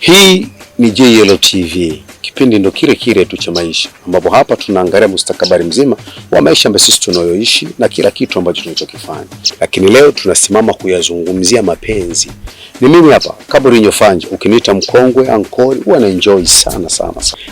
Hii ni JLO TV. Kipindi ndo kile kile tu cha maisha, ambapo hapa tunaangalia mustakabali mzima wa maisha ambayo sisi tunayoishi na kila kitu ambacho tunachokifanya. Lakini leo tunasimama kuyazungumzia mapenzi. Ni mimi hapa Kaburinyo Fanje, ukiniita mkongwe ankori, huwa na enjoy sana,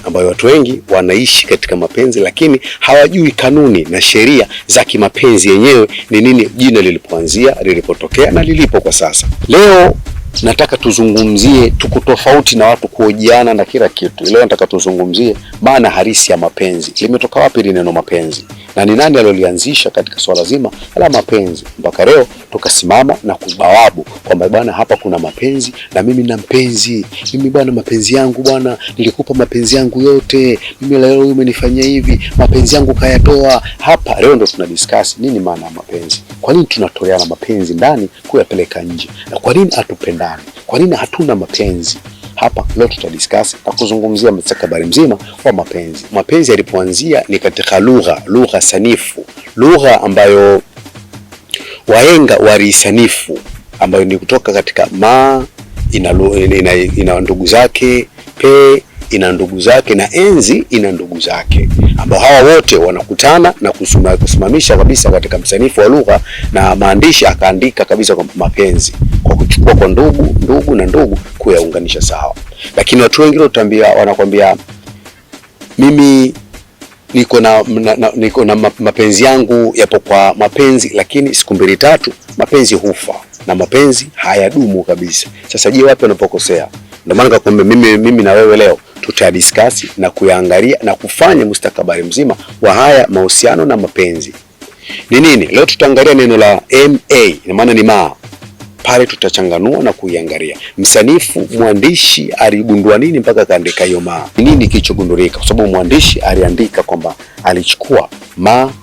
ambayo watu wengi wanaishi katika mapenzi lakini hawajui kanuni na sheria za kimapenzi yenyewe ni nini, jina lilipoanzia, lilipotokea na lilipo kwa sasa. Leo nataka tuzungumzie, tuko tofauti na watu kuojiana na kila kitu. Leo nataka tuzungumzie maana halisi ya mapenzi. Limetoka wapi hili neno mapenzi? Na ni nani alolianzisha katika swala zima la mapenzi? Mpaka leo tukasimama na kubawabu kwamba bwana, hapa kuna mapenzi na mimi na mpenzi. Mimi bwana, mapenzi yangu bwana, nilikupa mapenzi yangu yote. Mimi leo umenifanyia hivi, mapenzi yangu kayatoa. Hapa leo ndo tunadiscuss nini maana ya mapenzi. Kwa nini tunatoleana mapenzi ndani kuyapeleka nje? Na kwa nini hatupendani? Kwa nini hatuna mapenzi? Hapa leo tutadiscuss na kuzungumzia mustakabali mzima wa mapenzi. Mapenzi yalipoanzia ni katika lugha sanifu, lugha ambayo wahenga walisanifu, ambayo ni kutoka katika ma ina ndugu zake, pe ina ndugu zake, na enzi ina ndugu zake, ambao hawa wote wanakutana na kusimamisha kabisa katika msanifu wa lugha na maandishi, akaandika kabisa kwa mapenzi kwa kuchukua kwa ndugu na ndugu kuyaunganisha sawa. Lakini watu wengi wanakwambia mimi niko na mapenzi yangu yapo kwa mapenzi, lakini siku mbili tatu mapenzi hufa na mapenzi hayadumu kabisa. Sasa je, wapi wanapokosea? Ndio maana nikakwambia mimi na wewe leo tutadiscuss na kuyaangalia na kufanya mustakabali mzima wa haya mahusiano na mapenzi. Ni nini? Leo tutaangalia neno la ma, ina maana ni ma. Pale tutachanganua na kuiangalia msanifu, mwandishi aligundua nini mpaka kaandika hiyo ma. Nini kilichogundulika? Kwa sababu mwandishi aliandika kwamba alichukua ma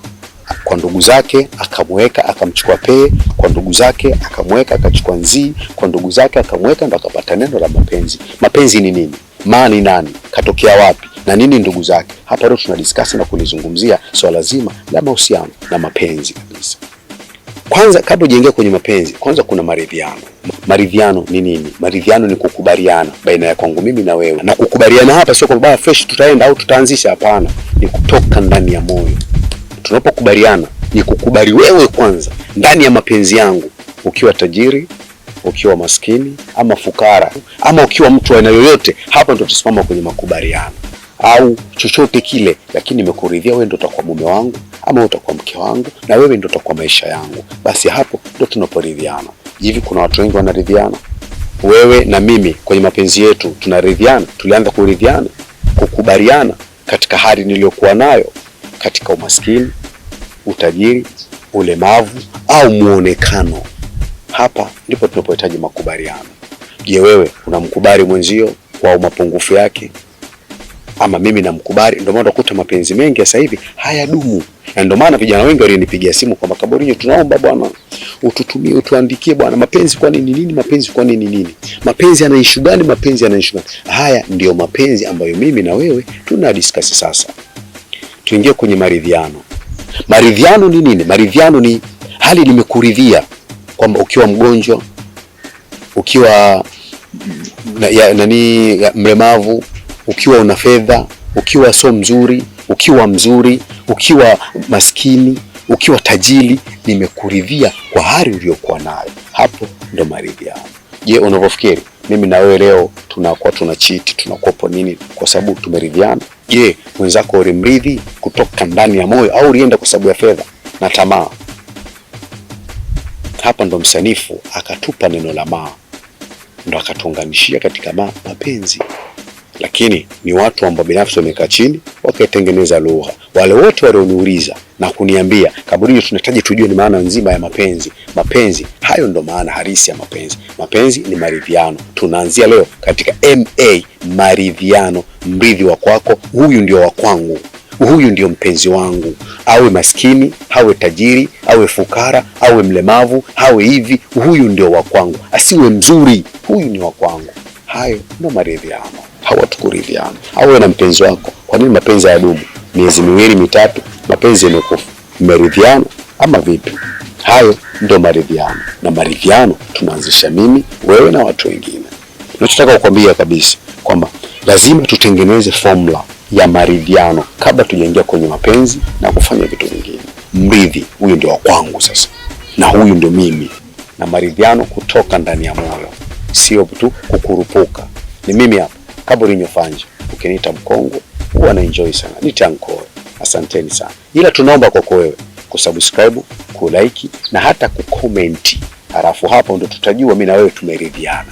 kwa ndugu zake akamweka, akamchukua pe kwa ndugu zake akamweka, akachukua nzi kwa ndugu zake akamweka, ndo akapata neno la mapenzi. Mapenzi ni nini? Ma ni nani? Katokea wapi? Na nini ndugu zake? Hapa leo tunadiscuss na kulizungumzia swala zima la mahusiano na mapenzi kabisa. Kwanza, kabla hujaingia kwenye mapenzi, kwanza kuna maridhiano. Maridhiano ni nini? Maridhiano ni kukubaliana baina ya kwangu mimi na wewe. Na kukubaliana hapa sio kwamba fresh tutaenda au tutaanzisha, hapana. Ni kutoka ndani ya moyo. Tunapokubaliana ni kukubali wewe kwanza ndani ya mapenzi yangu, ukiwa tajiri, ukiwa maskini ama fukara, ama ukiwa mtu aina yoyote, hapa ndo tusimama kwenye makubaliano au chochote kile, lakini nimekuridhia wewe ndo utakuwa mume wangu ama utakuwa mke wangu na wewe ndo utakuwa maisha yangu. Basi hapo ndo tunaporidhiana. Hivi kuna watu wengi wanaridhiana? Wewe na mimi kwenye mapenzi yetu tunaridhiana? Tulianza kuridhiana, kukubaliana katika hali niliyokuwa nayo, katika umaskini, utajiri, ulemavu au muonekano. Hapa ndipo tunapohitaji makubaliano. Je, wewe unamkubali mwenzio kwa mapungufu yake? Ama mimi namkubali? Ndio maana utakuta mapenzi mengi sasa hivi hayadumu. Na ndio maana vijana wengi walinipigia simu kwamba Kaburinyo, tunaomba bwana ututumie, utuandikie bwana, mapenzi kwa nini nini, mapenzi kwa nini nini, mapenzi yana issue gani, mapenzi yana issue gani. Haya ndio mapenzi ambayo mimi na wewe tunadiscuss sasa. Tuingie kwenye maridhiano. Maridhiano ni nini? Maridhiano ni hali nimekuridhia kwamba ukiwa mgonjwa, ukiwa mlemavu, ukiwa una fedha, ukiwa so mzuri, ukiwa mzuri, ukiwa maskini, ukiwa tajiri, nimekuridhia kwa hali uliyokuwa nayo. Hapo ndo maridhiano. Je, unavyofikiri mimi na wewe leo tunakuwa tuna cheat, tunakopo nini kwa sababu tumeridhiana? Je, mwenzako ulimridhi kutoka ndani ya moyo au ulienda kwa sababu ya fedha na tamaa? Hapa ndo msanifu akatupa neno la ma, ndo akatuunganishia katika mapenzi. Lakini ni watu ambao binafsi wamekaa chini wakaitengeneza lugha. Wale wote walioniuliza na kuniambia, Kaburinyo, tunahitaji tujue ni maana nzima ya mapenzi. Mapenzi hayo ndo maana halisi ya mapenzi. Mapenzi ni maridhiano. Tunaanzia leo katika ma, maridhiano. Mridhi wa kwako, huyu ndio wa kwangu, huyu ndio mpenzi wangu. Awe maskini, awe tajiri, awe fukara, awe mlemavu, awe hivi, huyu ndio wa kwangu. Asiwe mzuri, huyu ni wa kwangu. Hayo ndo maridhiano. Hawatukuridhiana. Awe na mpenzi wako. Kwa nini mapenzi hayadumu? Miezi miwili mitatu mapenzi yamekufa. Mmeridhiana ama vipi? Hayo ndo maridhiano. Na maridhiano tunaanzisha mimi, wewe na watu wengine. Nachotaka kukwambia kabisa kwamba lazima tutengeneze formula ya maridhiano kabla tujaingia kwenye mapenzi na kufanya vitu vingine. Mridhi, huyu ndio wa kwangu sasa, na huyu ndio mimi, na maridhiano kutoka ndani ya moyo, sio tu kukurupuka. Ni mimi hapa Kaburinyo Fanje, ukiniita mkongwe huwa na enjoy sana, nitankoe. Asanteni sana, ila tunaomba kwako wewe kusubscribe, kulike na hata kukomenti, halafu hapo ndo tutajua mimi na wewe tumeridhiana.